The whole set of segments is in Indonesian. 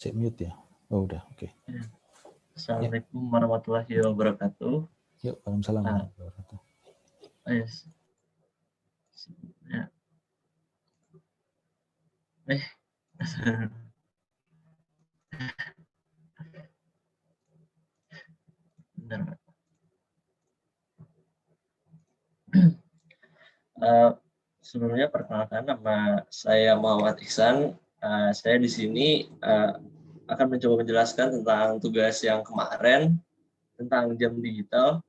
Cek mute ya. Oh udah, oke. Assalamualaikum warahmatullahi wabarakatuh. Yuk, waalaikumsalam warahmatullahi wabarakatuh. Yes. Ya. Benar. Sebelumnya perkenalkan, nama saya Muhammad Ihsan. Saya di sini akan mencoba menjelaskan tentang tugas yang kemarin tentang jam digital.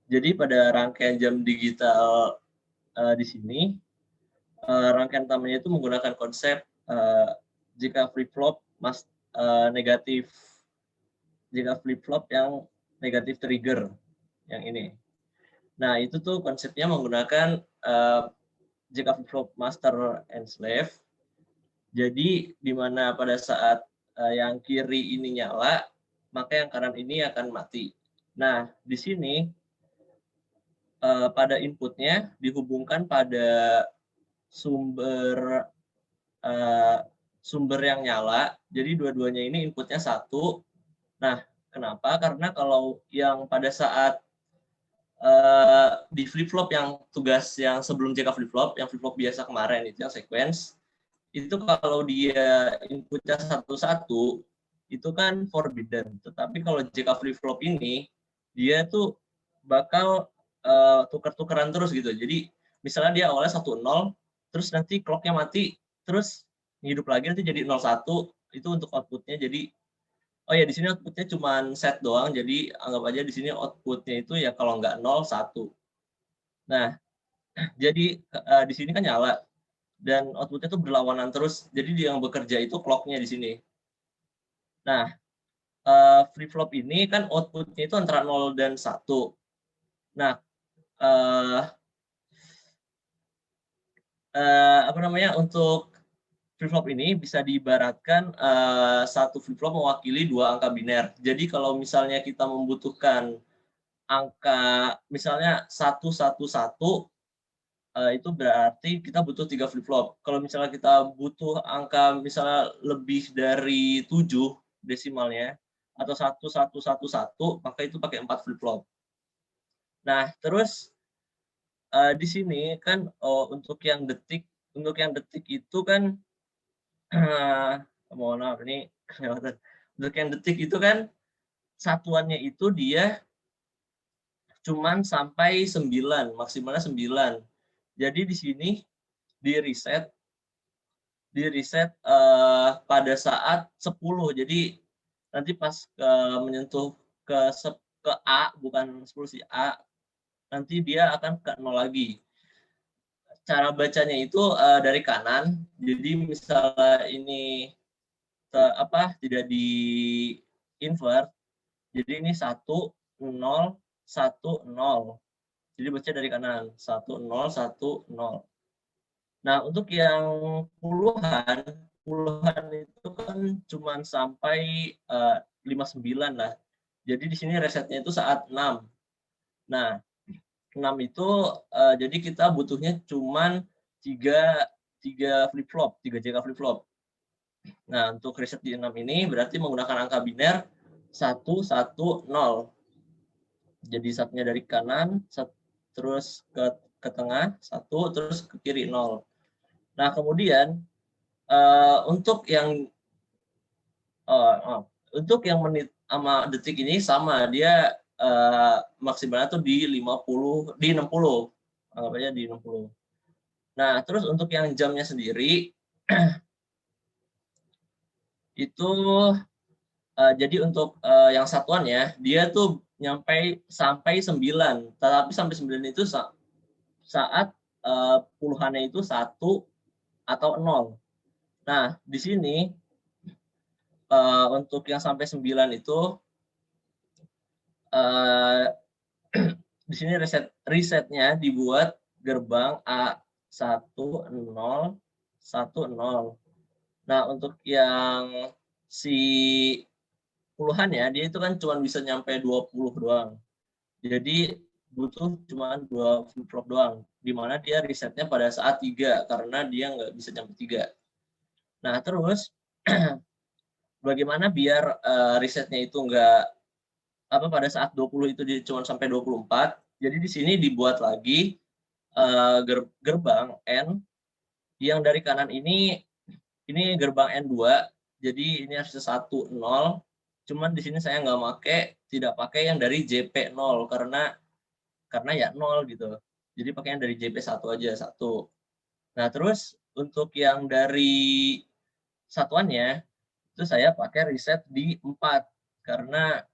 Jadi pada rangkaian jam digital di sini, rangkaian utamanya itu menggunakan konsep jika flip-flop negatif, jika flip-flop yang negatif trigger, yang ini. Nah, itu tuh konsepnya menggunakan jika flip-flop master and slave. Jadi di mana pada saat yang kiri ini nyala, maka yang kanan ini akan mati. Nah, di sini pada inputnya dihubungkan pada sumber yang nyala. Jadi dua-duanya ini inputnya satu. Nah, kenapa? Karena kalau yang pada saat di flip-flop yang tugas yang sebelum JK flip-flop, yang flip-flop biasa kemarin itu yang sequence, itu kalau dia inputnya satu-satu, itu kan forbidden. Tetapi kalau JK flip-flop ini, dia tuh bakal tuker-tukeran terus gitu. Jadi misalnya dia awalnya 1-0, terus nanti clock-nya mati, terus hidup lagi nanti jadi 0-1, itu untuk outputnya. Jadi oh ya, di sini outputnya cuma set doang, jadi anggap aja di sini outputnya itu ya kalau nggak 0, 1. Nah, jadi di sini kan nyala, dan outputnya itu berlawanan terus, jadi yang bekerja itu clock-nya di sini. Nah, flip-flop ini kan outputnya itu antara 0 dan 1. Nah, untuk flip-flop ini bisa diibaratkan satu flip-flop mewakili dua angka biner. Jadi kalau misalnya kita membutuhkan angka misalnya 111, itu berarti kita butuh 3 flip-flop. Kalau misalnya kita butuh angka misalnya lebih dari 7 desimalnya atau 1111, maka itu pakai 4 flip-flop. Nah, terus di sini kan untuk yang detik itu kan mohon maaf ini kelewatan. Untuk yang detik itu kan satuannya itu dia cuman sampai 9, maksimalnya 9. Jadi di sini di reset pada saat 10. Jadi nanti pas menyentuh ke A, bukan 10 sih, A, nanti dia akan ke 0 lagi. Cara bacanya itu dari kanan. Jadi misalnya ini tidak di invert. Jadi ini 1 0 1 0. Jadi baca dari kanan 1 0 1 0. Nah, untuk yang puluhan itu kan cuma sampai 59 lah. Jadi di sini resetnya itu saat 6. Nah, 6 itu jadi kita butuhnya cuma 3 flip-flop, 3 JK flip-flop. Nah, untuk reset di 6 ini berarti menggunakan angka biner 1 1 0. Jadi satunya dari kanan, terus ke tengah 1, terus ke kiri 0. Nah, kemudian untuk yang menit sama detik ini sama, dia maksimalnya tuh di 60, anggap aja di 60. Nah, terus untuk yang jamnya sendiri itu jadi untuk yang satuannya dia tuh sampai 9, tetapi sampai 9 itu saat puluhannya itu 1 atau 0. Nah, di sini untuk yang sampai 9 itu di sini resetnya dibuat gerbang A1010. Nah, untuk yang si puluhannya dia itu kan cuma bisa nyampe 20 doang. Jadi butuh cuma 2 flip-flop doang, di mana dia resetnya pada saat 3 karena dia nggak bisa nyampe 3. Nah, terus bagaimana biar risetnya itu enggak pada saat 20 itu dia cuma sampai 24. Jadi di sini dibuat lagi gerbang N yang dari kanan ini gerbang N2. Jadi ini harusnya 1 0. Cuman di sini saya tidak pakai yang dari JP0 karena ya 0 gitu. Jadi pakai yang dari JP1 aja, 1. Nah, terus untuk yang dari satuannya itu saya pakai riset di 4 karena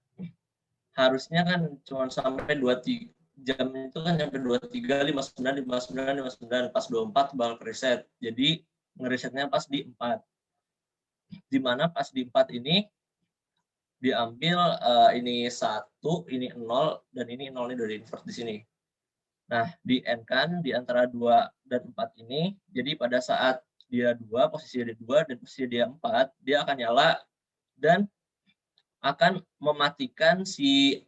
harusnya kan cuma sampai 23 jam itu kan sampai 23, 59, 59, 59, pas 24 bakal reset. Jadi ngerisetnya pas di 4. Di mana pas di 4 ini diambil ini 1, ini 0, dan ini 0 ini udah di-invert di sini. Nah, di N kan di antara 2 dan 4 ini, jadi pada saat dia 2, posisi dia 2, dan posisi dia 4, dia akan nyala dan akan mematikan si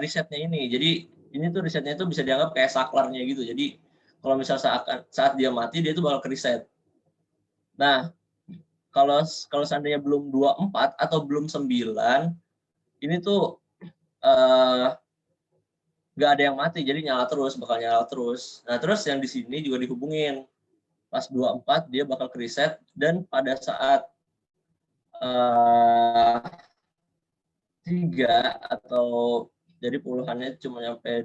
risetnya ini. Jadi ini tuh risetnya itu bisa dianggap kayak saklarnya gitu. Jadi kalau misal saat dia mati dia itu bakal ke reset. Nah, kalau seandainya belum 24 atau belum 9, ini tuh nggak ada yang mati, jadi bakal nyala terus. Nah, terus yang di sini juga dihubungin. Pas 24 dia bakal ke reset dan pada saat 3 atau jadi puluhannya cuma sampai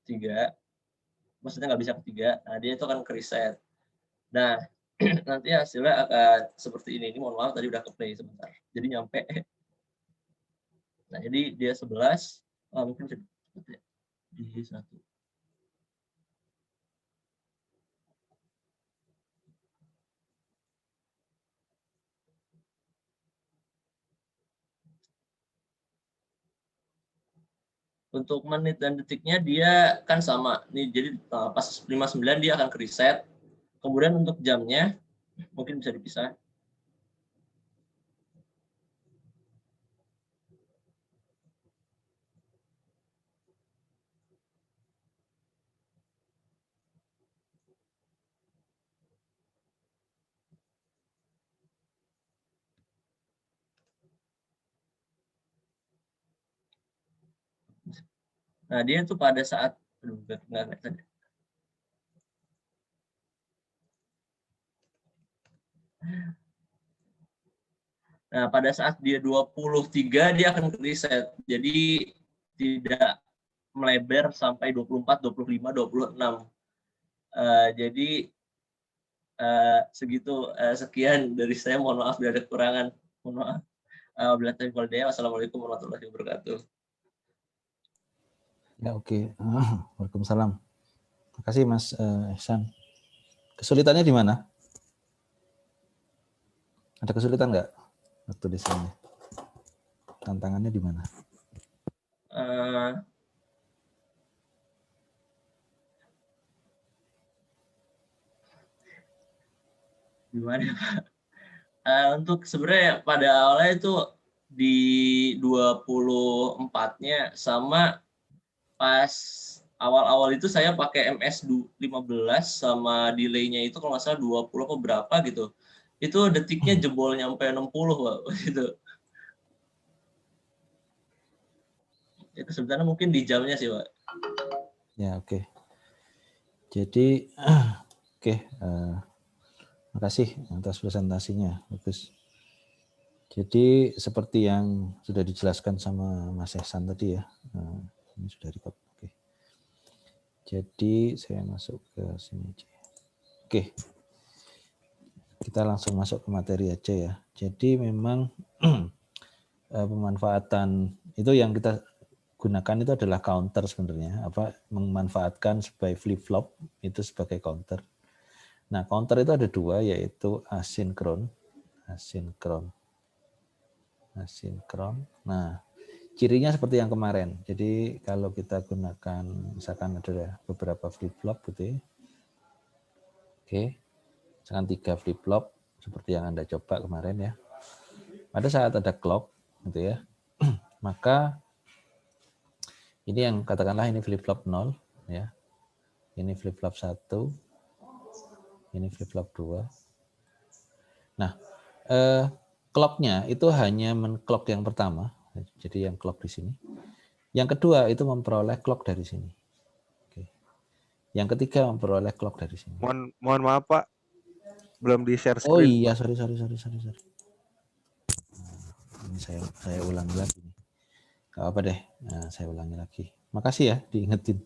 3, maksudnya nggak bisa ke 3, nah dia itu akan ke reset. Nah, nanti hasilnya akan seperti ini. Ini mohon maaf tadi udah ke play sebentar. Jadi nyampe. Nah, jadi dia 11, mungkin bisa di 1. Untuk menit dan detiknya dia kan sama. Nih, jadi pas 59 dia akan ke reset. Kemudian untuk jamnya mungkin bisa dipisah. Nah, dia itu pada saat nggak tadi. Nah, pada saat dia 23 dia akan reset. Jadi tidak melebar sampai 24, 25, 26. Jadi segitu, sekian dari saya. Mohon maaf bila ada kekurangan. Mohon maaf. Wassalamualaikum warahmatullahi wabarakatuh. Ya, oke. Waalaikumsalam. Terima kasih Mas Ihsan. Kesulitannya di mana? Ada kesulitan nggak waktu di sini? Tantangannya di mana? Gimana Pak? Untuk sebenarnya pada awalnya itu di 24-nya sama pas awal-awal itu saya pakai MS-15 sama delay-nya itu kalau nggak salah 20 atau berapa gitu. Itu detiknya jebol nyampe 60, Pak. Gitu. Itu sebenarnya mungkin di jamnya sih, Pak. Ya, oke. Jadi, oke. Terima kasih atas presentasinya, bagus. Jadi seperti yang sudah dijelaskan sama Mas Ihsan tadi ya, ini sudah record. Oke. Jadi saya masuk ke sini aja. Oke, kita langsung masuk ke materi aja ya. Jadi memang pemanfaatan itu yang kita gunakan itu adalah counter sebenarnya. Memanfaatkan sebagai flip flop itu sebagai counter. Nah, counter itu ada 2, yaitu asinkron. Nah, cirinya seperti yang kemarin. Jadi kalau kita gunakan, misalkan ada beberapa flip flop gitu ya. Oke, misalkan 3 flip flop seperti yang Anda coba kemarin ya. Pada saat ada clock gitu ya, maka ini yang katakanlah ini flip flop 0 ya. Ini flip flop 1. Ini flip flop 2. Nah, clock-nya itu hanya men-clock yang pertama, jadi yang clock di sini. Yang kedua itu memperoleh clock dari sini. Oke. Yang ketiga memperoleh clock dari sini. Mohon maaf Pak, belum di share Oh screen. iya, sorry. Ini saya ulangi lagi nih. Gak apa deh, nah, saya ulangi lagi. Makasih ya diingetin.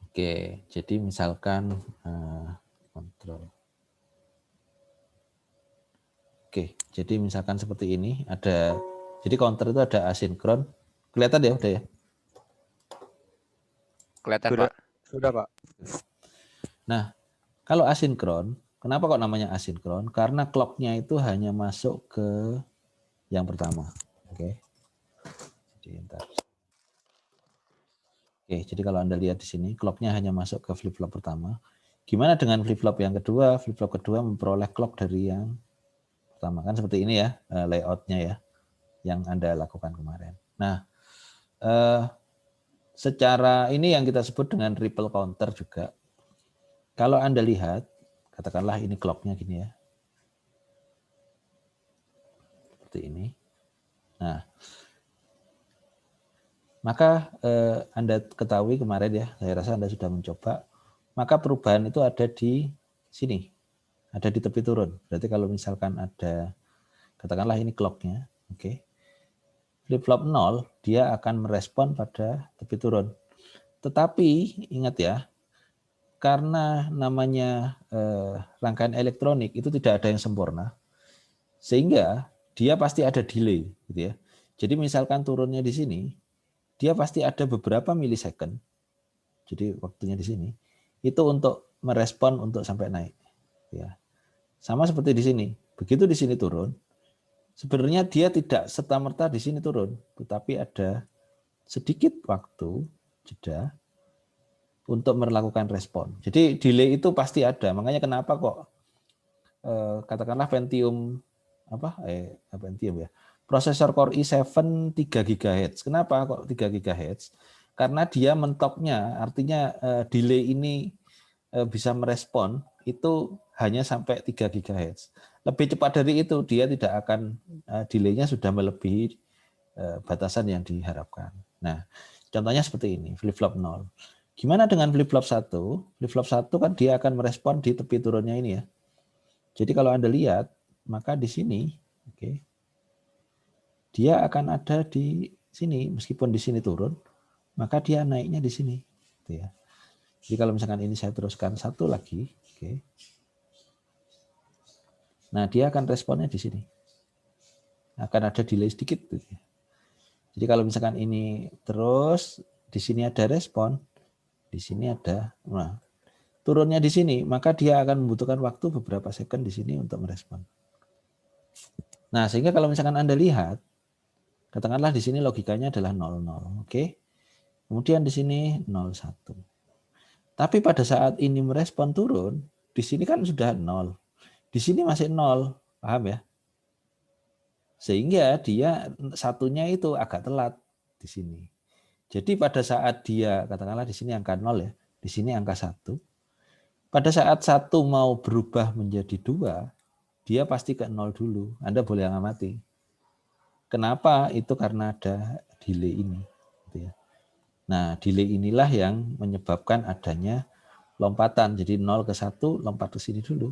Oke, jadi misalkan kontrol. Oke, jadi misalkan seperti ini ada, jadi counter itu ada asinkron. Kelihatan ya udah ya? Kelihatan Sudah, Pak. sudah Pak. Nah, kalau asinkron, kenapa kok namanya asinkron? Karena clock-nya itu hanya masuk ke yang pertama. Oke. Jadi ntar. Oke, jadi kalau Anda lihat di sini, clock-nya hanya masuk ke flip-flop pertama. Gimana dengan flip-flop yang kedua? Flip-flop kedua memperoleh clock dari yang pertama. Kan seperti ini ya layout-nya ya, yang Anda lakukan kemarin. Nah, secara ini yang kita sebut dengan ripple counter juga. Kalau Anda lihat, katakanlah ini clock-nya gini ya. Seperti ini. Nah, maka Anda ketahui kemarin ya, saya rasa Anda sudah mencoba, maka perubahan itu ada di sini, ada di tepi turun. Berarti kalau misalkan ada, katakanlah ini clock-nya, oke. Flip-flop 0, dia akan merespon pada tepi turun. Tetapi ingat ya, karena namanya rangkaian elektronik itu tidak ada yang sempurna, sehingga dia pasti ada delay, gitu ya. Jadi misalkan turunnya di sini, dia pasti ada beberapa milisecond. Jadi waktunya di sini itu untuk merespon untuk sampai naik. Ya, sama seperti di sini. Begitu di sini turun, sebenarnya dia tidak serta-merta di sini turun, tetapi ada sedikit waktu jeda untuk melakukan respon. Jadi delay itu pasti ada. Makanya kenapa kok katakanlah Pentium Pentium ya. Prosesor Core i7 3 GHz. Kenapa kok 3 GHz? Karena dia mentoknya, artinya delay ini bisa merespon itu hanya sampai 3 GHz. Lebih cepat dari itu dia tidak akan delay-nya sudah melebihi batasan yang diharapkan. Nah, contohnya seperti ini, flip-flop 0. Gimana dengan flip-flop 1? Flip-flop 1 kan dia akan merespon di tepi turunnya ini ya. Jadi kalau Anda lihat, maka di sini, oke, dia akan ada di sini, meskipun di sini turun, maka dia naiknya di sini. Gitu ya. Jadi kalau misalkan ini saya teruskan satu lagi, oke. Nah dia akan responnya di sini. Akan ada delay sedikit. Gitu ya. Jadi kalau misalkan ini terus, di sini ada respon, di sini ada, nah, turunnya di sini, maka dia akan membutuhkan waktu beberapa second di sini untuk merespon. Nah, sehingga kalau misalkan Anda lihat, katakanlah di sini logikanya adalah 00, oke? Kemudian di sini 01. Tapi pada saat ini merespon turun, di sini kan sudah 0. Di sini masih 0, paham ya? Sehingga dia satunya itu agak telat di sini. Jadi pada saat dia, katakanlah di sini angka 0 ya, di sini angka 1. Pada saat 1 mau berubah menjadi 2, dia pasti ke 0 dulu. Anda boleh amati. Kenapa? Itu karena ada delay ini. Gitu ya. Nah, delay inilah yang menyebabkan adanya lompatan. Jadi 0 ke 1, lompat ke sini dulu.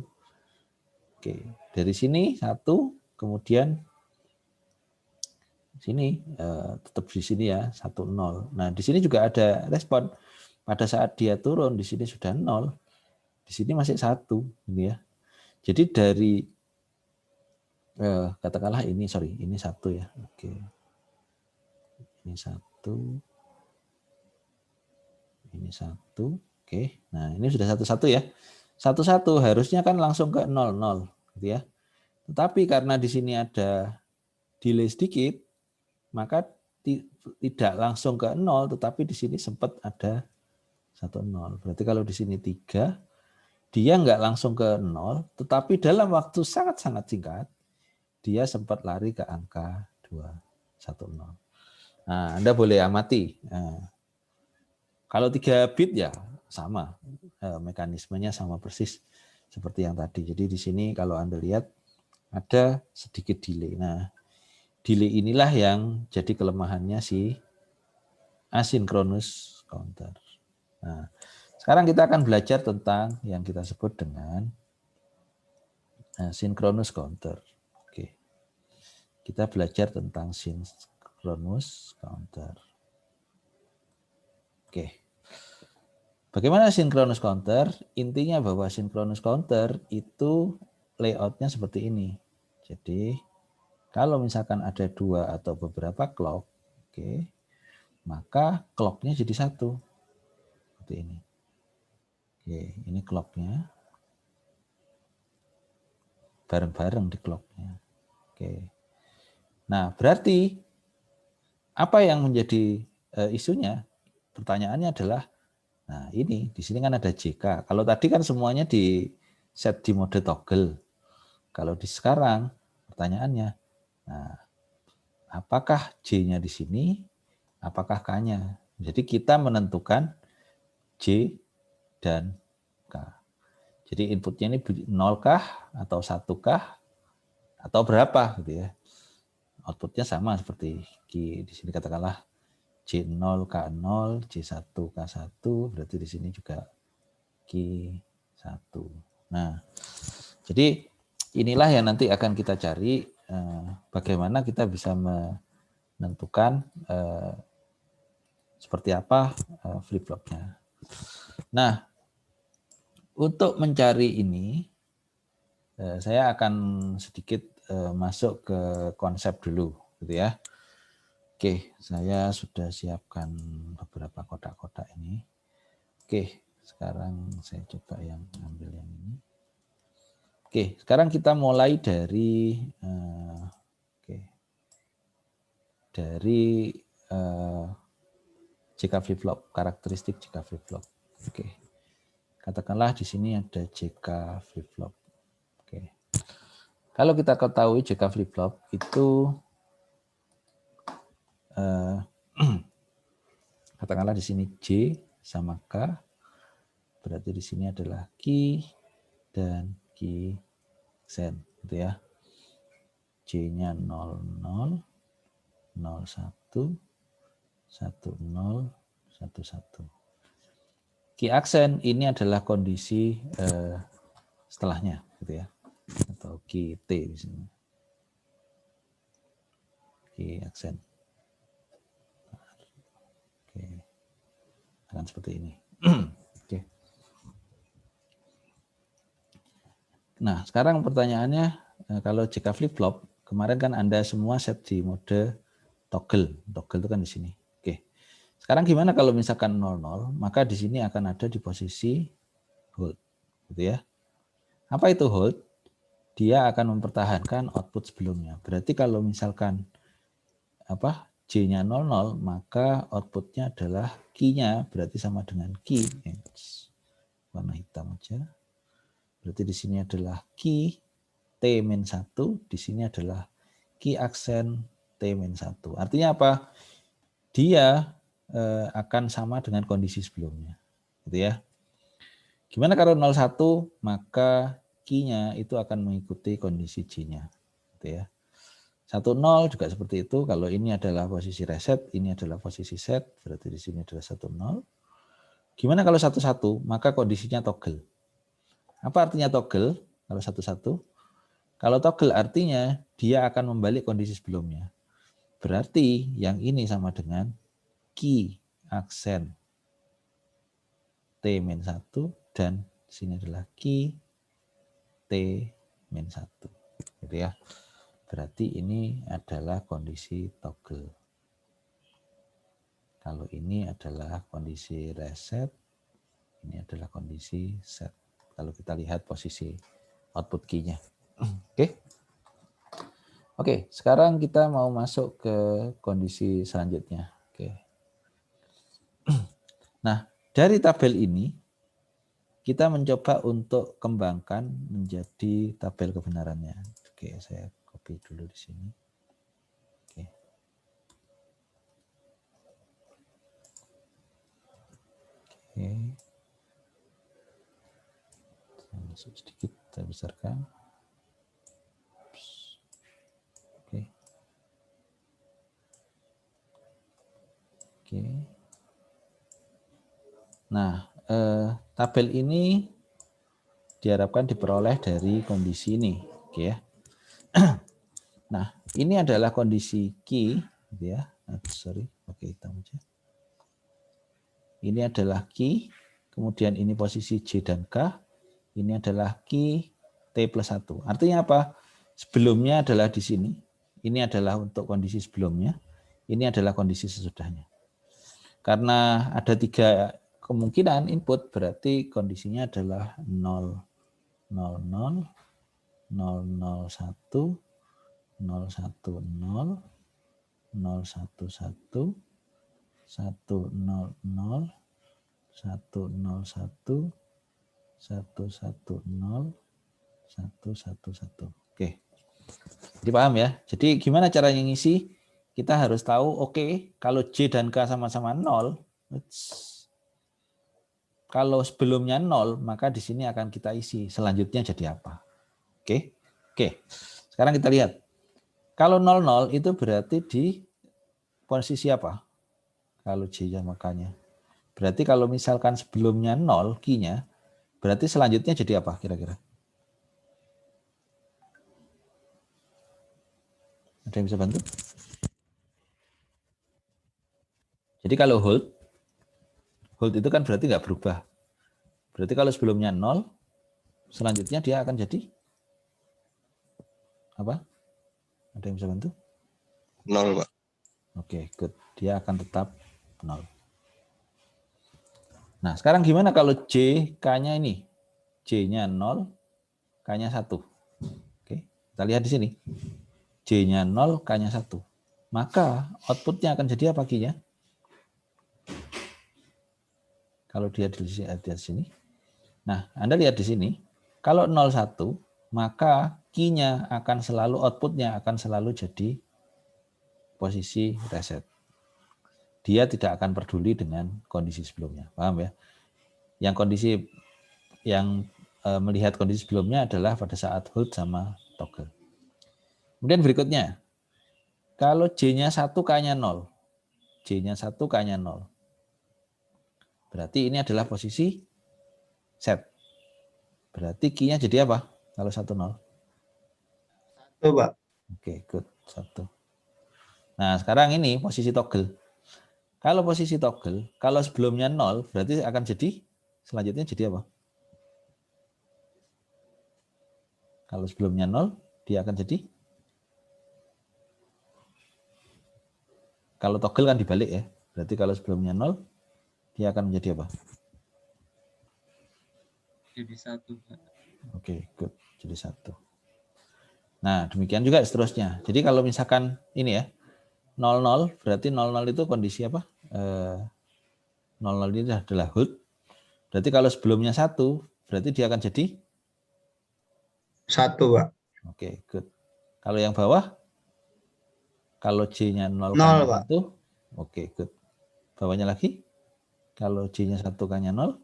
Oke, dari sini 1, kemudian sini tetap di sini ya 1 0. Nah di sini juga ada respon pada saat dia turun di sini sudah 0, di sini masih 1 ini ya. Jadi dari katakanlah ini ini 1 ya. Oke, ini 1, ini 1. Oke, nah ini sudah 1 1 ya. 1 1 harusnya kan langsung ke 0 0 gitu ya. Tetapi karena di sini ada delay sedikit, maka tidak langsung ke 0, tetapi di sini sempat ada 1 0. Berarti kalau di sini 3, dia nggak langsung ke 0, tetapi dalam waktu sangat-sangat singkat, dia sempat lari ke angka 2, 1 0. Nah, Anda boleh amati. Nah, kalau 3 bit ya sama, mekanismenya sama persis. seperti yang tadi. Jadi di sini kalau Anda lihat ada sedikit delay. Nah, delay inilah yang jadi kelemahannya si asynchronous counter. Nah, sekarang kita akan belajar tentang yang kita sebut dengan synchronous counter. Oke. Kita belajar tentang synchronous counter. Oke. Bagaimana synchronous counter? Intinya bahwa synchronous counter itu layoutnya seperti ini. Jadi kalau misalkan ada 2 atau beberapa clock, oke, maka clocknya jadi 1. Seperti ini. Oke, ini clocknya. Bareng-bareng di clocknya. Oke. Nah, berarti apa yang menjadi isunya? Pertanyaannya adalah, nah ini, di sini kan ada JK. Kalau tadi kan semuanya di set di mode toggle. Kalau di sekarang, pertanyaannya, nah, apakah J-nya di sini, apakah K-nya? Jadi kita menentukan J dan K. Jadi inputnya ini 0 kah, atau 1 kah, atau berapa gitu ya. Outputnya sama seperti di sini katakanlah J0 K0, J1 K1, berarti di sini juga Q1. Nah, jadi inilah yang nanti akan kita cari bagaimana kita bisa menentukan seperti apa flip-flopnya. Nah, untuk mencari ini saya akan sedikit masuk ke konsep dulu, gitu ya. Oke, saya sudah siapkan beberapa kotak-kotak ini. Oke, sekarang saya coba yang ambil yang ini. Oke, sekarang kita mulai dari JK flip-flop, karakteristik JK flip-flop. Oke, katakanlah di sini ada JK flip-flop. Oke, kalau kita ketahui JK flip-flop itu katakanlah di sini J sama K, berarti di sini adalah Q dan Q sen, gitu ya. J-nya 00, 01, 10, 11. Key aksen ini adalah kondisi setelahnya, gitu ya, atau key T di sini. Key aksen. Oke, akan seperti ini. Oke. Nah, sekarang pertanyaannya, kalau JK flip-flop, kemarin kan Anda semua set di mode toggle. Toggle itu kan di sini. Oke. Sekarang gimana kalau misalkan 00, maka di sini akan ada di posisi hold, gitu ya. Apa itu hold? Dia akan mempertahankan output sebelumnya. Berarti kalau misalkan J-nya 00, maka outputnya adalah key-nya berarti sama dengan key. Warna hitam aja. Berarti di sini adalah key T-1, di sini adalah key aksen T-1. Artinya apa? Dia akan sama dengan kondisi sebelumnya. Gitu ya. Gimana kalau 01? Maka key-nya itu akan mengikuti kondisi J-nya. Gitu ya. 10 juga seperti itu. Kalau ini adalah posisi reset, ini adalah posisi set, berarti di sini adalah 10. Gimana kalau 11? Maka kondisinya toggle. Apa artinya toggle? Kalau 11? Kalau toggle artinya dia akan membalik kondisi sebelumnya. Berarti yang ini sama dengan key aksen T-1 dan sini adalah key T-1. Gitu ya. Berarti ini adalah kondisi toggle. Kalau ini adalah kondisi reset, ini adalah kondisi set. Kalau kita lihat posisi output key-nya. Oke. Oke, sekarang kita mau masuk ke kondisi selanjutnya. Oke. Nah, dari tabel ini kita mencoba untuk kembangkan menjadi tabel kebenarannya. Oke, saya copy dulu di sini. Oke. Oke. sedikit saya besarkan. Oke. Oke. Nah, tabel ini diharapkan diperoleh dari kondisi ini, oke ya. Nah, ini adalah kondisi key, gitu ya. Sorry, oke, hitam aja. Ini adalah key, kemudian ini posisi J dan K, ini adalah key T plus 1. Artinya apa? Sebelumnya adalah di sini, ini adalah untuk kondisi sebelumnya, ini adalah kondisi sesudahnya. Karena ada 3 kemungkinan input, berarti kondisinya adalah 0, 0, 0, 0, 0, 1, 0, 1, 0, 0, 1, 1, 1, 0, 0, 1, 0, 1, 1, 1, 0, 1, 1, 1. Oke. Jadi paham ya? Jadi gimana caranya ngisi? Kita harus tahu, oke, kalau J dan K sama-sama 0, kalau sebelumnya 0, maka di sini akan kita isi. Selanjutnya jadi apa? Oke. Oke. Sekarang kita lihat. Kalau 00 itu berarti di posisi apa? Kalau J sama K-nya. Berarti kalau misalkan sebelumnya 0 key-nya, berarti selanjutnya jadi apa kira-kira? Ada yang bisa bantu? Jadi kalau hold itu kan berarti nggak berubah. Berarti kalau sebelumnya 0, selanjutnya dia akan jadi apa? Ada yang bisa bantu? 0, Pak. Oke, good. Dia akan tetap 0. Nah, sekarang gimana kalau J, K-nya ini? J-nya 0, K-nya 1. Oke, kita lihat di sini. J-nya 0, K-nya 1. Maka outputnya akan jadi apa Q-nya? Kalau dia di sini. Nah, Anda lihat di sini. Kalau 01, maka key-nya akan selalu, outputnya akan selalu jadi posisi reset. Dia tidak akan peduli dengan kondisi sebelumnya. Paham ya? Yang kondisi yang melihat kondisi sebelumnya adalah pada saat hold sama toggle. Kemudian berikutnya, kalau J-nya 1, K-nya 0. J-nya 1, K-nya 0. Berarti ini adalah posisi set. Berarti key-nya jadi apa? Kalau 1, 0. 1, Pak. Oke, good. 1. Nah, sekarang ini posisi toggle. Kalau posisi toggle, kalau sebelumnya 0, berarti akan jadi, selanjutnya jadi apa? Kalau sebelumnya 0, dia akan jadi, kalau toggle kan dibalik ya. Berarti kalau sebelumnya 0, dia akan menjadi apa? Jadi 1, Pak. Oke, good. Jadi 1. Nah, demikian juga seterusnya. Jadi kalau misalkan ini ya, 00, berarti 00 itu kondisi apa? 00 ini adalah hold. Berarti kalau sebelumnya 1, berarti dia akan jadi? 1, Pak. Oke, good. Kalau yang bawah? Kalau J-nya 0, 0, Pak. 1, oke, good. Bawahnya lagi? Kalau J-nya 1, K-nya 0?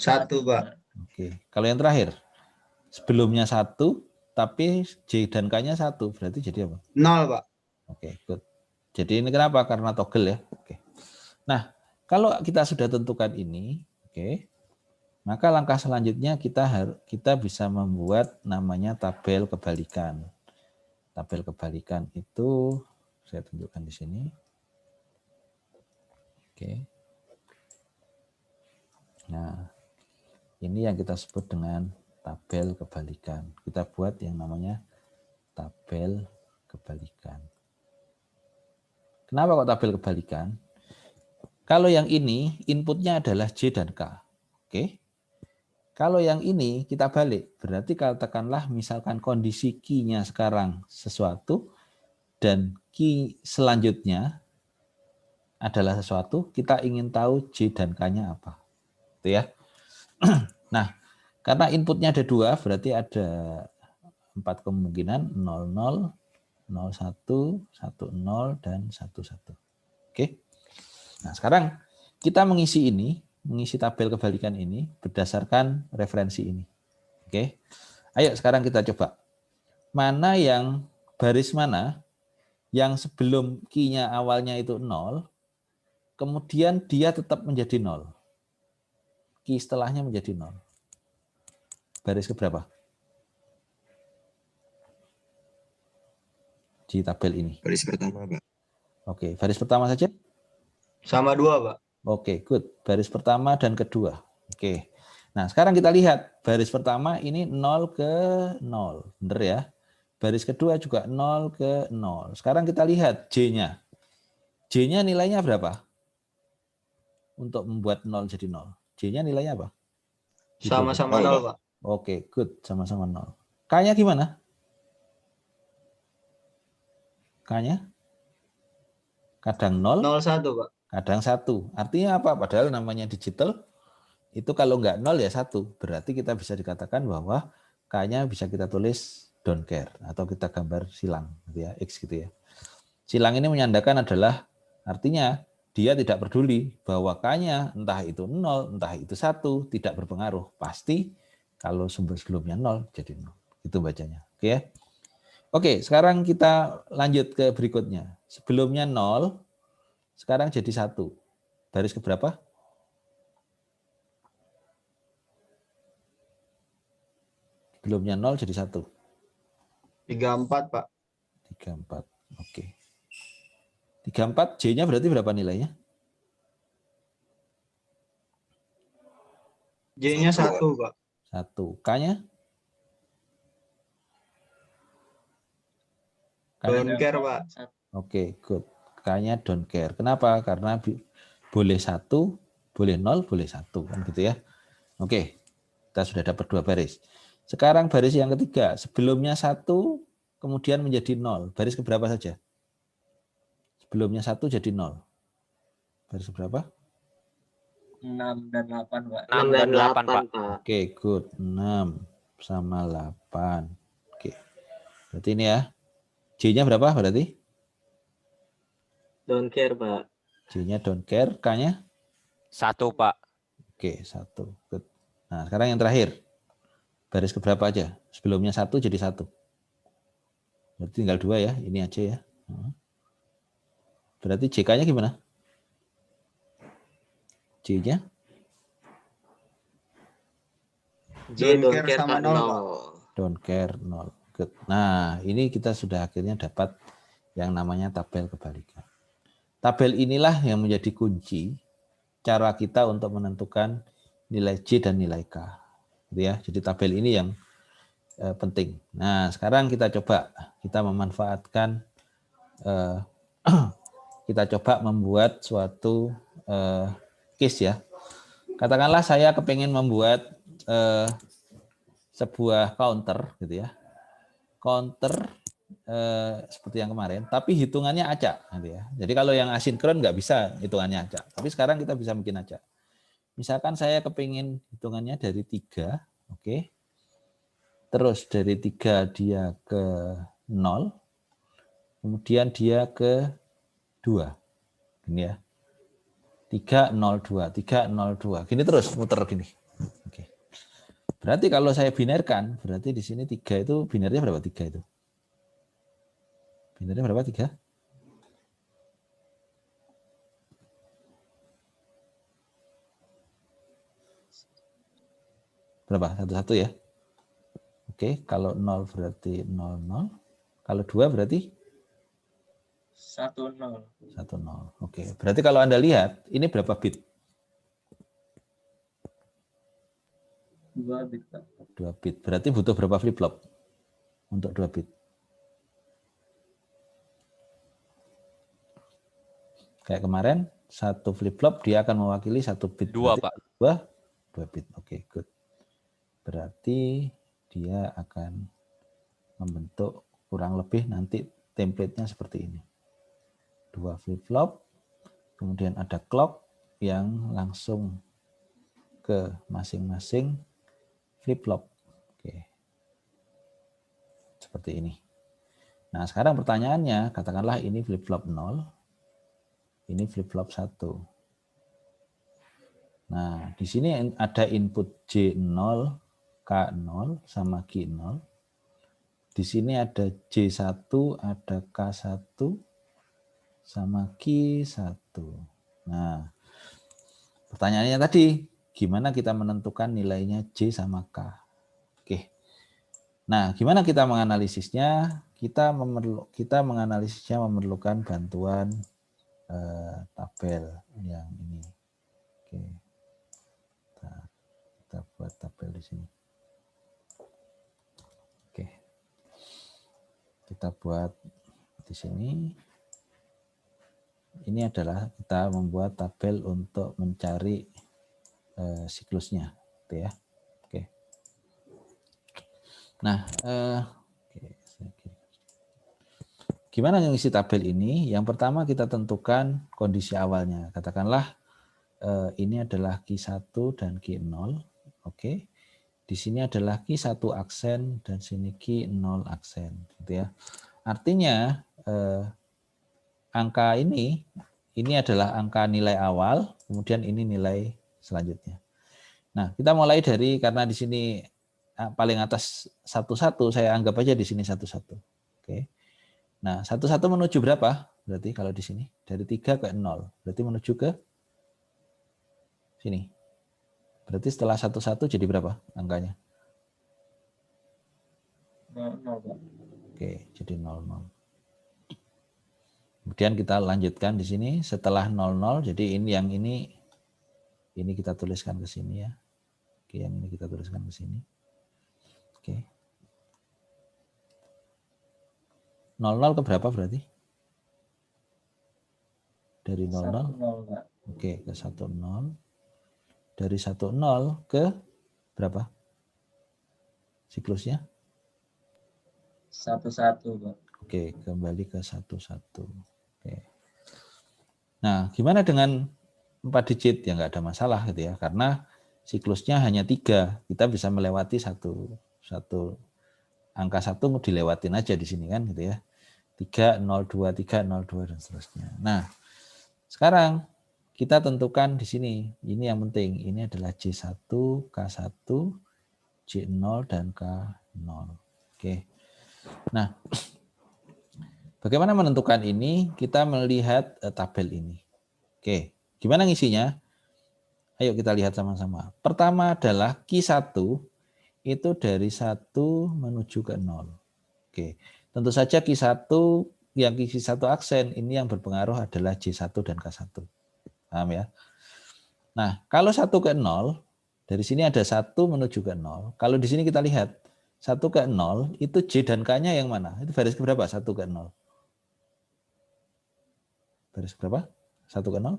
1, Pak. Oke. Kalau yang terakhir? Sebelumnya 1, tapi J dan K-nya 1, berarti jadi apa? 0, Pak. Oke, good. Jadi ini kenapa? Karena toggle ya. Oke. Nah, kalau kita sudah tentukan ini, oke, maka langkah selanjutnya kita bisa membuat namanya tabel kebalikan. Tabel kebalikan itu saya tunjukkan di sini. Oke. Nah, ini yang kita sebut dengan tabel kebalikan. Kita buat yang namanya tabel kebalikan. Kenapa kok tabel kebalikan? Kalau yang ini inputnya adalah J dan K. Oke. Kalau yang ini kita balik, berarti katakanlah misalkan kondisi key-nya sekarang sesuatu dan key selanjutnya adalah sesuatu, kita ingin tahu J dan K-nya apa. Itu ya. Nah, karena inputnya ada 2, berarti ada 4 kemungkinan, 00, 01, 10, dan 11. Oke. Nah, sekarang kita mengisi tabel kebalikan ini berdasarkan referensi ini. Oke. Ayo sekarang kita coba. Mana yang baris mana yang sebelum key-nya awalnya itu 0, kemudian dia tetap menjadi 0. Key setelahnya menjadi 0. Baris keberapa? Di tabel ini. Baris pertama, Pak. Oke, baris pertama saja? Sama 2, Pak. Oke, good. Baris pertama dan kedua. Oke. Nah, sekarang kita lihat baris pertama ini 0 ke 0. Benar ya? Baris kedua juga 0 ke 0. Sekarang kita lihat J-nya. J-nya nilainya berapa? Untuk membuat 0 jadi 0. J-nya nilainya apa? Sama-sama 0, Pak. Oke, good. Sama-sama 0. K-nya gimana? K-nya? Kadang 0, 01, Pak. kadang 1. Artinya apa? Padahal namanya digital, itu kalau nggak 0 ya 1. Berarti kita bisa dikatakan bahwa K-nya bisa kita tulis don't care. Atau kita gambar silang, gitu ya, X gitu ya. Silang ini menyandakan adalah artinya dia tidak peduli bahwa K-nya entah itu 0, entah itu 1, tidak berpengaruh. Pasti kalau sumber sebelumnya 0 jadi 0. Itu bacanya. Oke ya. Oke, sekarang kita lanjut ke berikutnya. Sebelumnya 0, sekarang jadi 1. Baris keberapa? Sebelumnya 0 jadi 1. 34, Pak. 34. Oke. 34, J-nya berarti berapa nilainya? J-nya 1, Pak. 1. K-nya? Don't care, Pak. Oke, good. K-nya don't care. Kenapa? Karena boleh 1, boleh 0, boleh 1. Kan gitu ya. Oke, kita sudah dapat 2 baris. Sekarang baris yang ketiga. Sebelumnya 1, kemudian menjadi 0. Baris keberapa saja? Sebelumnya 1 jadi 0. Baris keberapa? 6 dan 8, Pak. 6 dan 8, Pak. Oke, good. 6 sama 8. Oke. Berarti ini ya. J-nya berapa berarti? Don't care, Pak. J-nya don't care. K-nya? 1, Pak. Oke, 1. Good. Nah, sekarang yang terakhir. Baris keberapa aja? Sebelumnya 1 jadi 1. Berarti tinggal 2 ya. Ini aja ya. Berarti JK-nya gimana? J-nya? J don't care sama 0, Pak. Don't care 0. Good. Nah, ini kita sudah akhirnya dapat yang namanya tabel kebalikan. Tabel inilah yang menjadi kunci cara kita untuk menentukan nilai J dan nilai K. Gitu ya. Jadi tabel ini yang penting. Nah, sekarang kita coba kita memanfaatkan kita coba membuat suatu case ya. Katakanlah saya kepengen membuat sebuah counter gitu ya. Counter seperti yang kemarin, tapi hitungannya acak gitu ya. Jadi kalau yang asinkron nggak bisa hitungannya acak. Tapi sekarang kita bisa bikin acak. Misalkan saya kepingin hitungannya dari 3, oke. Terus dari 3 dia ke 0, kemudian dia ke 2. Gini ya. 302, 302. Gini terus muter gini. Oke. Berarti kalau saya binarkan, berarti di sini 3 itu binarnya berapa 3 itu? Binarnya berapa 3? Berapa? 1-1 ya? Oke, kalau 0 berarti 00. Kalau 2 berarti 10. 10. Oke, berarti kalau Anda lihat, ini berapa bit? 2 bit, Pak. 2 bit. Berarti butuh berapa flip-flop untuk 2 bit? Kayak kemarin, 1 flip-flop dia akan mewakili 1 bit. 2, Pak. 2 bit. Oke, good. Berarti dia akan membentuk kurang lebih nanti template-nya seperti ini. 2 flip-flop, kemudian ada clock yang langsung ke masing-masing flip-flop. Oke. Seperti ini. Nah, sekarang pertanyaannya, katakanlah ini flip-flop 0, ini flip-flop 1. Nah, di sini ada input J0, K0 sama Q0. Di sini ada J1, ada K1 sama Q1. Nah, pertanyaannya tadi, gimana kita menentukan nilainya J sama K? Oke. Nah, gimana kita menganalisisnya? Kita menganalisisnya memerlukan bantuan tabel yang ini. Oke. Kita buat tabel di sini. Oke. Kita buat di sini. Ini adalah kita membuat tabel untuk mencari siklusnya, gitu ya. Oke. Nah, gimana mengisi tabel ini? Yang pertama kita tentukan kondisi awalnya. Katakanlah ini adalah Q1 dan Q0. Oke. Di sini adalah Q1 aksen dan sini Q0 aksen, gitu ya. Artinya angka ini adalah angka nilai awal, kemudian ini nilai selanjutnya. Nah, kita mulai dari, karena di sini paling atas 11, saya anggap aja di sini 11. Oke. Nah, 11 menuju berapa? Berarti kalau di sini dari 3 ke 0. Berarti menuju ke sini. Berarti setelah 11 jadi berapa angkanya? 0, Pak. Oke, jadi 00. Kemudian kita lanjutkan di sini setelah 00, jadi ini kita tuliskan ke sini ya. Oke, yang ini kita tuliskan ke sini. Oke. 00 ke berapa berarti? Dari 00? 10, Pak. Oke, ke 10. Dari 10 ke berapa? Siklusnya? 11, Pak. Oke, kembali ke 11. Oke. Nah, gimana dengan 4 digit? Ya nggak ada masalah gitu ya, karena siklusnya hanya 3. Kita bisa melewati satu angka 1 dilewatin aja di sini kan gitu ya. 302 dan seterusnya. Nah, sekarang kita tentukan di sini. Ini yang penting. Ini adalah J1, K1, J0 dan K0. Oke. Nah, bagaimana menentukan ini? Kita melihat tabel ini. Oke, gimana ngisinya? Ayo kita lihat sama-sama. Pertama adalah Q1 itu dari 1 menuju ke 0. Oke, tentu saja Q1 yang Q1 aksen ini yang berpengaruh adalah J1 dan K1. Paham ya? Nah, kalau 1 ke 0, dari sini ada 1 menuju ke 0. Kalau di sini kita lihat 1 ke 0 itu J dan K-nya yang mana? Itu baris ke berapa? 1 ke 0. Baris berapa? 1 ke 0?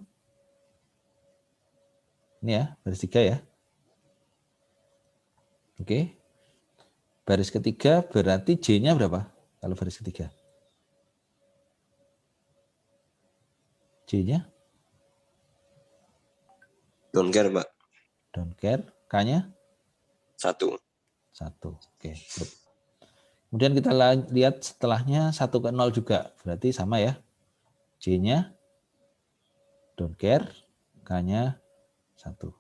Ini ya, baris 3 ya. Oke. Baris ketiga berarti J-nya berapa? Kalau baris ketiga. J-nya? Don't care, Pak. Don't care. K-nya? 1. 1. Oke. Good. Kemudian kita lihat setelahnya 1 ke 0 juga. Berarti sama ya. J-nya don't care. K-nya 1.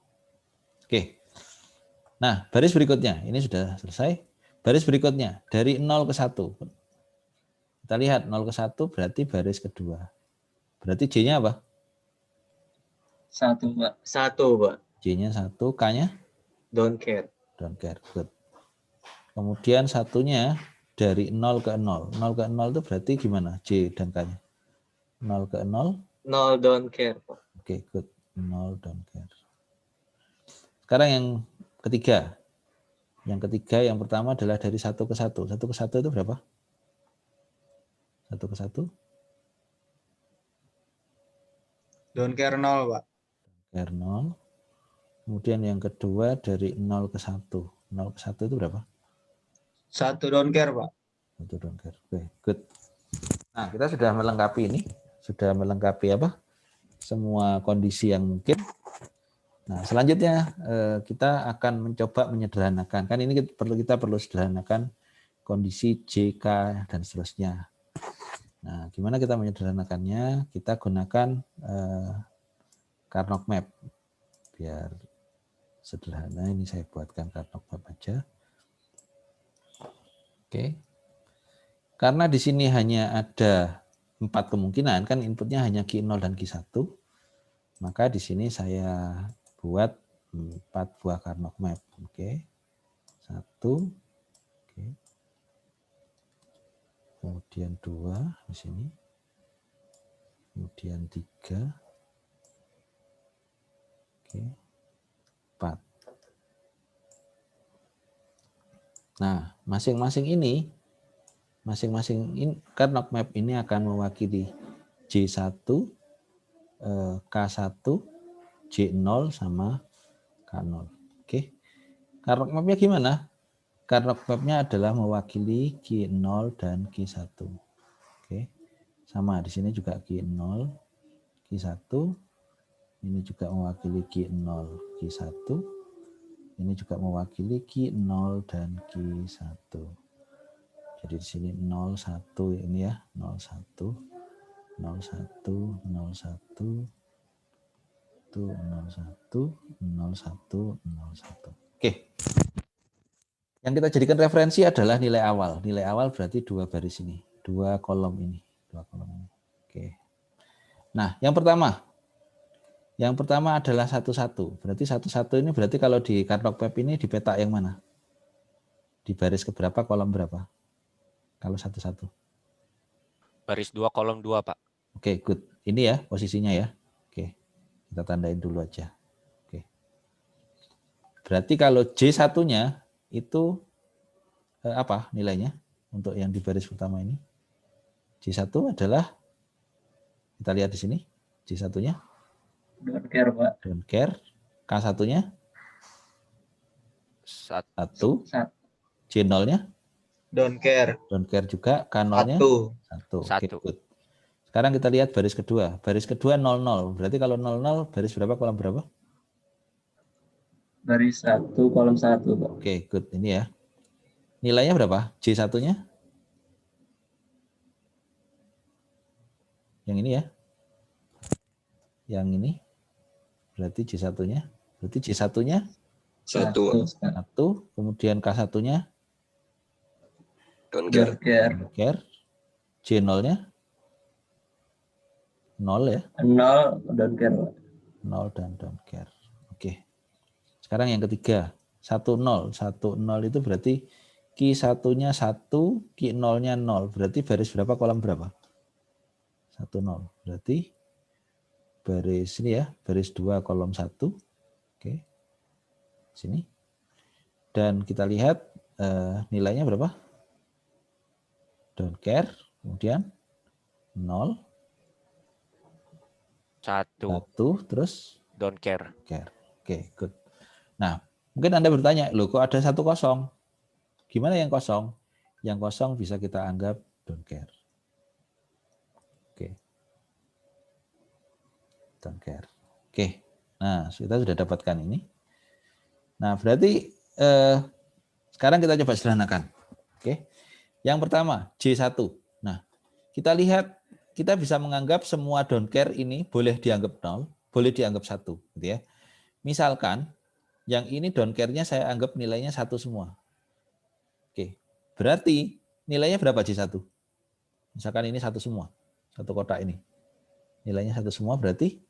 Oke. Nah, baris berikutnya. Ini sudah selesai. Baris berikutnya. Dari 0 ke 1. Kita lihat 0 ke 1 berarti baris kedua. Berarti J-nya apa? 1, Pak. 1, Pak. J-nya 1. K-nya? Don't care. Don't care. Good. Kemudian satunya dari 0 ke 0. 0 ke 0 itu berarti gimana? J dan K-nya. 0 ke 0. 0 don't care, Pak. Oke, good. 0 don't care. Sekarang yang ketiga. Yang ketiga, yang pertama adalah dari 1 ke 1. 1 ke 1 itu berapa? 1 ke 1? Don't care 0, Pak. Care 0. Kemudian yang kedua dari 0 ke 1. 0 ke 1 itu berapa? 1 don't care, Pak. 1 don't care. Oke, good. Nah, kita sudah melengkapi ini. Sudah melengkapi apa? Semua kondisi yang mungkin. Nah, selanjutnya kita akan mencoba menyederhanakan. Kan ini kita perlu sederhanakan kondisi J, K, dan seterusnya. Nah, gimana kita menyederhanakannya? Kita gunakan Karnaugh Map. Biar sederhana, ini saya buatkan Karnaugh Map aja. Oke. Karena di sini hanya ada 4 kemungkinan, kan inputnya hanya Q0 dan Q1, maka di sini saya buat 4 buah Carnot map. Oke. 1, oke. Kemudian 2 di sini. Kemudian 3. Oke. 4. Nah, masing-masing Carnot map ini akan mewakili J1, K1, J0 sama K0. Oke. Carnot mapnya gimana? Carnot mapnya adalah mewakili Q0 dan Q1. Oke. Sama di sini juga Q0, Q1. Ini juga mewakili Q0, Q1. Ini juga mewakili Q0 dan Q1. Jadi di sini 01 ini ya, 01, 01, 01, itu 01, 01, 01. Oke. Yang kita jadikan referensi adalah nilai awal. Nilai awal berarti 2 baris ini, 2 kolom ini, 2 kolom ini. Oke. Nah, yang pertama adalah 11. Berarti 11 ini berarti kalau di Carnot map ini di peta yang mana? Di baris keberapa, kolom berapa? Kalau 11. Baris 2 kolom 2, Pak. Oke, good. Ini ya posisinya ya. Oke. Kita tandain dulu aja. Oke. Berarti kalau J1-nya itu apa nilainya untuk yang di baris pertama ini? J1 adalah, kita lihat di sini, J1-nya Don't care, Pak. don't care. K1-nya 1. 1. J0-nya Don't care. don't care juga. K0-nya 1. Oke, 1. good. Sekarang kita lihat baris kedua. Baris kedua 00. Berarti kalau 00 baris berapa, kolom berapa? Baris 1, kolom 1, Pak. Oke, good. Ini ya. Nilainya berapa? J1-nya? Yang ini ya. Yang ini. Berarti J1-nya. Berarti J1-nya 1. 1. Kemudian K1-nya Don't care. Don't care. don't care. J0-nya 0 ya. 0, don't care, Pak. 0 dan don't care. Oke. Sekarang yang ketiga. 10. 10 itu berarti Q1-nya 1, Q0-nya 0. Berarti baris berapa, kolom berapa? 10. Berarti baris ini ya, baris 2 kolom 1. Oke. Sini. Dan kita lihat nilainya berapa? Don't care. Kemudian 0, 1, terus Don't care. care. Oke, good. Nah, mungkin Anda bertanya, loh kok ada 1 kosong? Gimana yang kosong? Yang kosong bisa kita anggap don't care. Oke. Don't care. Oke. Nah, kita sudah dapatkan ini. Nah, berarti sekarang kita coba sederhanakan. Oke. Yang pertama, J1. Nah, kita lihat, kita bisa menganggap semua don't care ini boleh dianggap 0, boleh dianggap 1. Gitu ya. Misalkan, yang ini don't care-nya saya anggap nilainya 1 semua. Oke. Berarti nilainya berapa J1? Misalkan ini 1 semua. 1 kotak ini. Nilainya 1 semua, berarti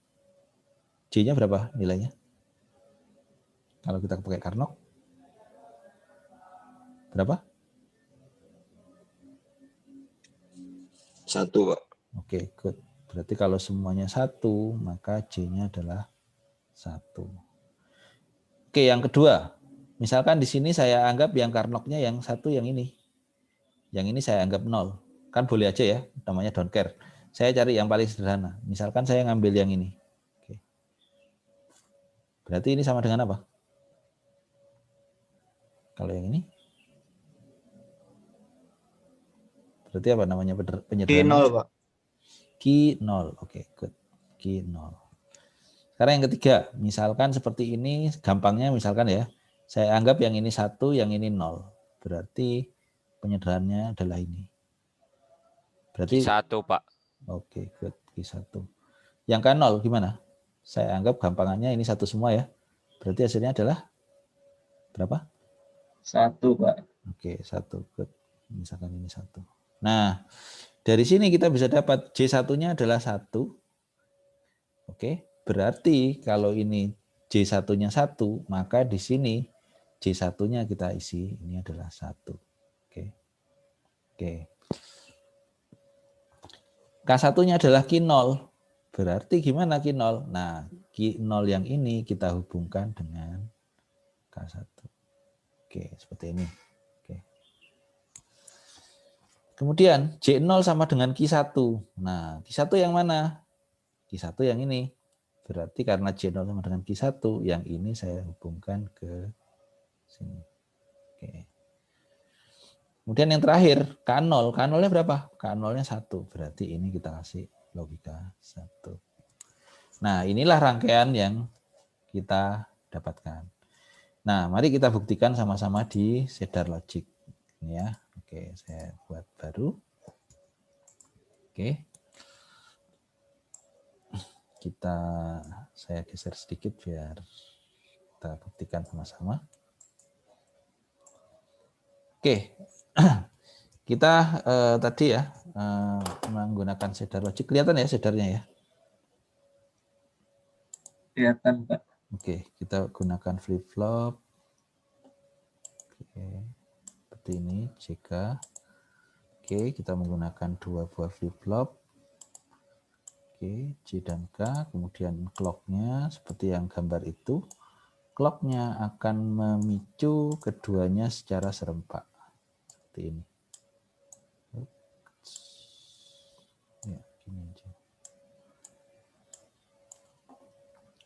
J-nya berapa nilainya? Kalau kita pakai Carnot. Berapa? 1, Pak. Oke, good. Berarti kalau semuanya 1, maka J-nya adalah 1. Oke, yang kedua. Misalkan di sini saya anggap yang Carnot-nya yang 1 yang ini. Yang ini saya anggap 0. Kan boleh aja ya, namanya don't care. Saya cari yang paling sederhana. Misalkan saya ngambil yang ini. Oke. Berarti ini sama dengan apa? Kalau yang ini? Berarti apa namanya penyederhanaan? Q0, Pak. Q0. Oke, good. Q0. Sekarang yang ketiga, misalkan seperti ini, gampangnya misalkan ya, saya anggap yang ini 1, yang ini 0. Berarti penyederhanaannya adalah ini. Berarti Q1, Pak. oke, good. Q1. Yang K0 gimana? Saya anggap gampangannya ini 1 semua ya. Berarti hasilnya adalah berapa? 1, Pak. Oke, 1. Good. Misalkan ini 1. Nah, dari sini kita bisa dapat J1-nya adalah 1. Oke, berarti kalau ini J1-nya 1, maka di sini J1-nya kita isi, ini adalah 1. Oke. Oke. K1-nya adalah Q0. Berarti gimana Q0? Nah, Q0 yang ini kita hubungkan dengan K1. Oke, seperti ini. Oke. Kemudian J0 sama dengan Q1. Nah, Q1 yang mana? Q1 yang ini. Berarti karena J0 sama dengan Q1, yang ini saya hubungkan ke sini. Oke. Kemudian yang terakhir, K0. K0-nya berapa? K0-nya 1. Berarti ini kita kasih logika 1. Nah, inilah rangkaian yang kita dapatkan. Nah, mari kita buktikan sama-sama di Cedar Logic. Ini ya. Oke, saya buat baru. Oke. Saya geser sedikit biar kita buktikan sama-sama. Oke. Kita tadi ya menggunakan Cedar Logic. Kelihatan ya Cedarnya ya? Kelihatan, Pak. Oke, kita gunakan flip-flop. Oke, seperti ini, JK. Oke, kita menggunakan 2 buah flip-flop. Oke, J dan K, kemudian clock-nya seperti yang gambar itu. Clock-nya akan memicu keduanya secara serempak. Seperti ini. Ya, gini aja.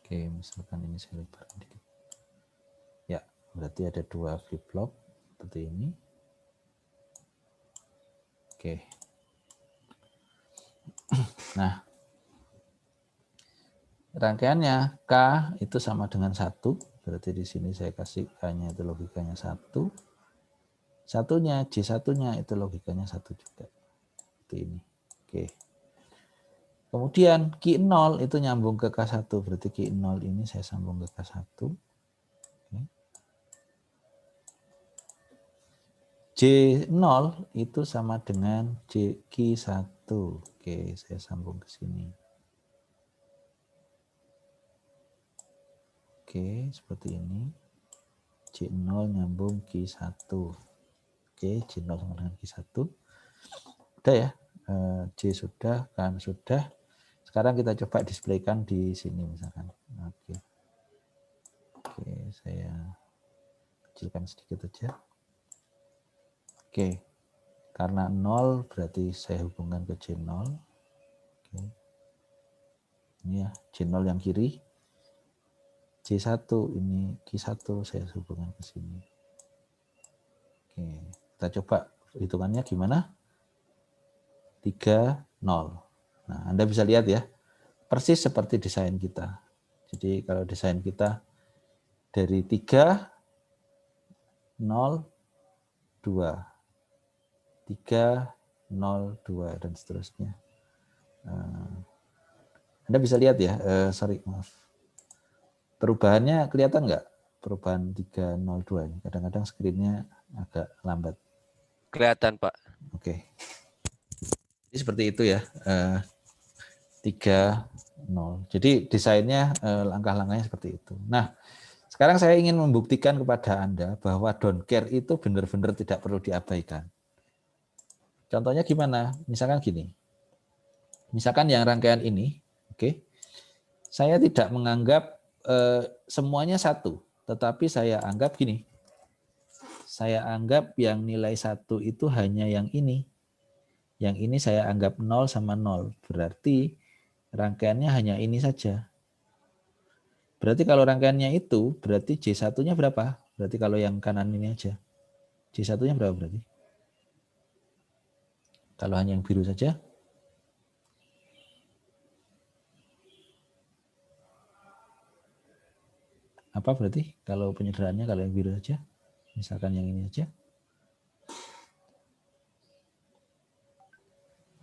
Oke, misalkan ini saya lebarkan dikit. Ya, berarti ada 2 flip-flop seperti ini. Oke. Nah, rangkaiannya K itu sama dengan 1. Berarti di sini saya kasih K-nya itu logikanya 1. Satunya, J1-nya itu logikanya 1 juga. Seperti ini. Oke. Kemudian Q0 itu nyambung ke K1. Berarti Q0 ini saya sambung ke K1. Oke. J0 itu sama dengan Q1. Oke, saya sambung ke sini. Oke, seperti ini. J0 nyambung Q1. Oke, J0 sama dengan Q1. Udah ya, J sudah, K sudah. Sekarang kita coba displaykan di sini misalkan. Oke. Oke, saya kecilkan sedikit aja. Oke, karena 0 berarti saya hubungkan ke J0. Oke. Ini ya, J0 yang kiri. J1 ini Q1 saya hubungkan ke sini. Oke, kita coba hitungannya gimana? 3, 0. Nah, Anda bisa lihat ya, persis seperti desain kita. Jadi kalau desain kita dari 3, 0, 2. 3, 0, 2, dan seterusnya. Anda bisa lihat ya, maaf. Perubahannya kelihatan nggak? Perubahan 3, 0, 2 ini. Kadang-kadang screen-nya agak lambat. Kelihatan, Pak. Oke. Jadi seperti itu ya. 3, 0. Jadi desainnya langkah-langkahnya seperti itu. Nah, sekarang saya ingin membuktikan kepada Anda bahwa don't care itu benar-benar tidak perlu diabaikan. Contohnya gimana? Misalkan gini. Misalkan yang rangkaian ini, oke. Saya tidak menganggap semuanya 1, tetapi saya anggap gini. Saya anggap yang nilai 1 itu hanya yang ini. Yang ini saya anggap 0 sama 0. Berarti rangkaiannya hanya ini saja. Berarti kalau rangkaiannya itu, berarti J1-nya berapa? Berarti kalau yang kanan ini aja. J1-nya berapa berarti? Kalau hanya yang biru saja. Apa berarti? Kalau penyederaannya kalau yang biru saja. Misalkan yang ini saja.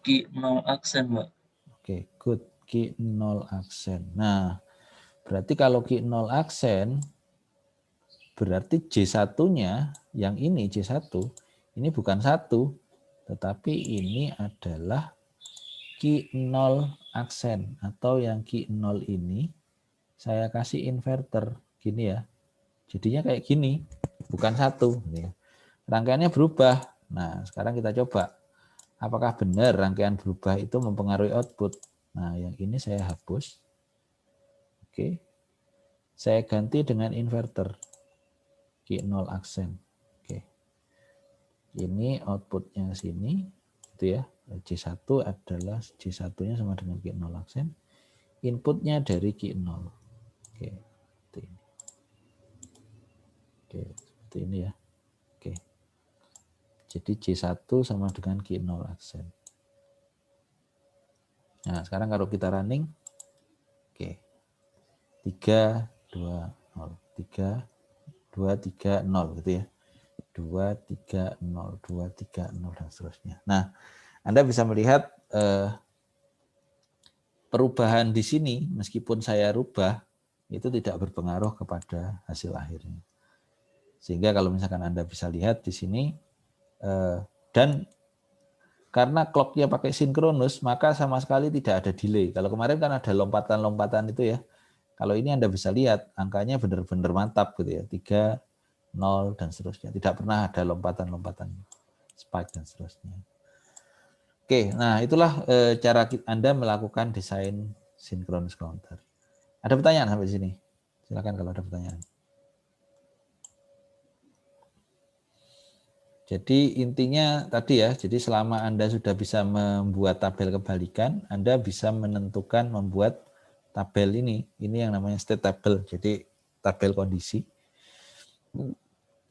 Q0 aksen, Pak. Oke, good. Q0 aksen. Nah, berarti kalau Q0 aksen, berarti J1-nya, yang ini J1, Ini bukan 1, tetapi ini adalah key 0 aksen, atau yang key 0 ini saya kasih inverter gini ya. Jadinya kayak gini, bukan 1. Rangkaiannya berubah. Nah, sekarang kita coba. Apakah benar rangkaian berubah itu mempengaruhi output? Nah, yang ini saya hapus. Oke. Saya ganti dengan inverter. Key 0 aksen. Oke. Ini outputnya sini, gitu ya. C1 adalah C1-nya sama dengan key 0 aksen. Inputnya dari key 0. Oke, seperti ini. Oke, seperti ini ya. Oke. Jadi C1 sama dengan key 0 aksen. Nah, sekarang kalau kita running, oke. 3, 2, 0. 3, 2, 3, 0 gitu ya. 2, 3, 0, 2, 3, 0 dan seterusnya. Nah, Anda bisa melihat perubahan di sini, meskipun saya rubah, itu tidak berpengaruh kepada hasil akhirnya. Sehingga kalau misalkan Anda bisa lihat di sini, dan karena clock-nya pakai sinkronus, maka sama sekali tidak ada delay. Kalau kemarin kan ada lompatan-lompatan itu ya. Kalau ini Anda bisa lihat, angkanya benar-benar mantap gitu ya. 3, 0, dan seterusnya. Tidak pernah ada lompatan-lompatan, spike, dan seterusnya. Oke, nah itulah cara Anda melakukan desain synchronous counter. Ada pertanyaan sampai di sini? Silakan kalau ada pertanyaan. Jadi intinya tadi ya, jadi selama Anda sudah bisa membuat tabel kebalikan, Anda bisa menentukan membuat tabel ini yang namanya state table, jadi tabel kondisi.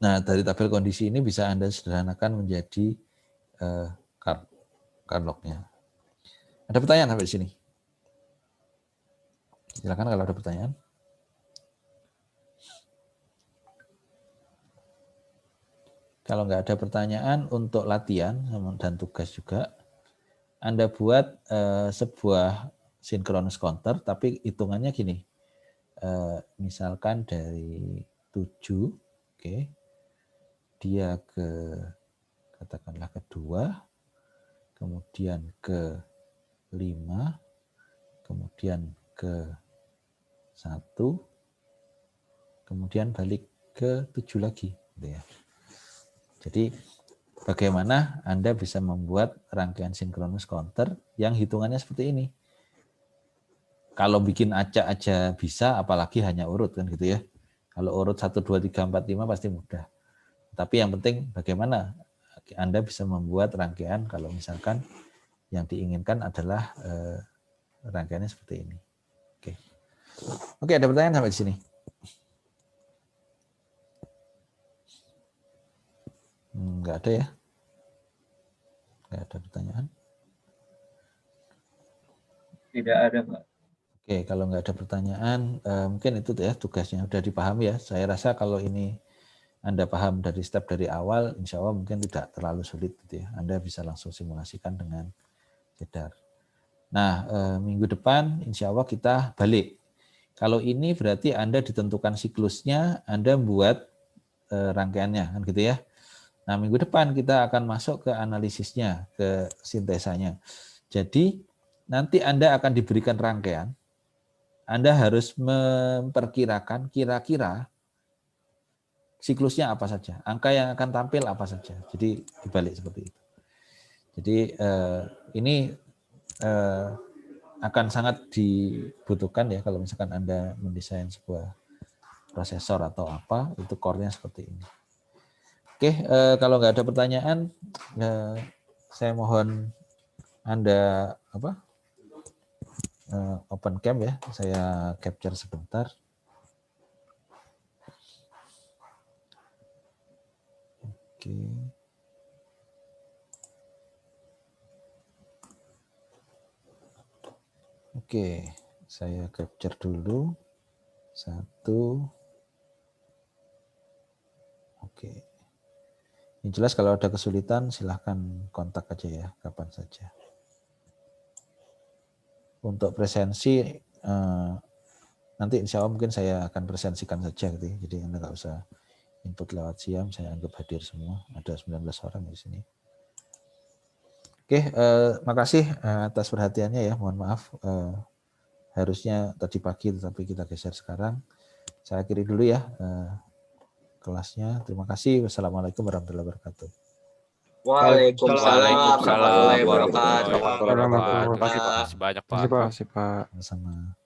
Nah, dari tabel kondisi ini bisa Anda sederhanakan menjadi card log-nya. Ada pertanyaan sampai di sini? Silakan kalau ada pertanyaan. Kalau nggak ada pertanyaan, untuk latihan dan tugas juga, Anda buat sebuah synchronous counter, tapi hitungannya gini. Misalkan dari 7, oke, dia ke, katakanlah ke 2, kemudian ke 5, kemudian ke 1, kemudian balik ke 7 lagi. Gitu ya. Jadi bagaimana Anda bisa membuat rangkaian synchronous counter yang hitungannya seperti ini. Kalau bikin acak aja bisa, apalagi hanya urut kan gitu ya. Kalau urut 1, 2, 3, 4, 5 pasti mudah. Tapi yang penting bagaimana Anda bisa membuat rangkaian kalau misalkan yang diinginkan adalah rangkaiannya seperti ini. Oke, ada pertanyaan sampai di sini? Enggak ada ya? Enggak ada pertanyaan? Tidak ada, Pak. Oke, kalau nggak ada pertanyaan, mungkin itu ya tugasnya udah dipahami ya. Saya rasa kalau ini Anda paham dari step dari awal, insya Allah mungkin tidak terlalu sulit gitu ya. Anda bisa langsung simulasikan dengan jedar. Nah, minggu depan insya Allah kita balik. Kalau ini berarti Anda ditentukan siklusnya, Anda buat rangkaiannya, kan gitu ya. Nah, minggu depan kita akan masuk ke analisisnya, ke sintesanya. Jadi, nanti Anda akan diberikan rangkaian, Anda harus memperkirakan kira-kira siklusnya apa saja, angka yang akan tampil apa saja. Jadi dibalik seperti itu. Jadi ini akan sangat dibutuhkan ya kalau misalkan Anda mendesain sebuah prosesor atau apa, itu core-nya seperti ini. Oke, kalau nggak ada pertanyaan, saya mohon Anda open cam ya, saya capture sebentar. Oke. Oke, saya capture dulu. 1. Oke. Yang jelas kalau ada kesulitan silahkan kontak aja ya, kapan saja. Untuk presensi, nanti insya Allah mungkin saya akan presensikan saja gitu ya. Jadi Anda nggak usah input lewat Siam, saya anggap hadir semua. Ada 19 orang di sini. Oke, makasih atas perhatiannya ya. Mohon maaf, harusnya tadi pagi tetapi kita geser sekarang. Saya akhiri dulu ya kelasnya. Terima kasih. Wassalamualaikum warahmatullahi wabarakatuh. Waalaikumsalam warahmatullahi wabarakatuh. warahmatullahi wabarakatuh. Terima kasih banyak, Pak. Terima kasih, Pak. Sama-sama.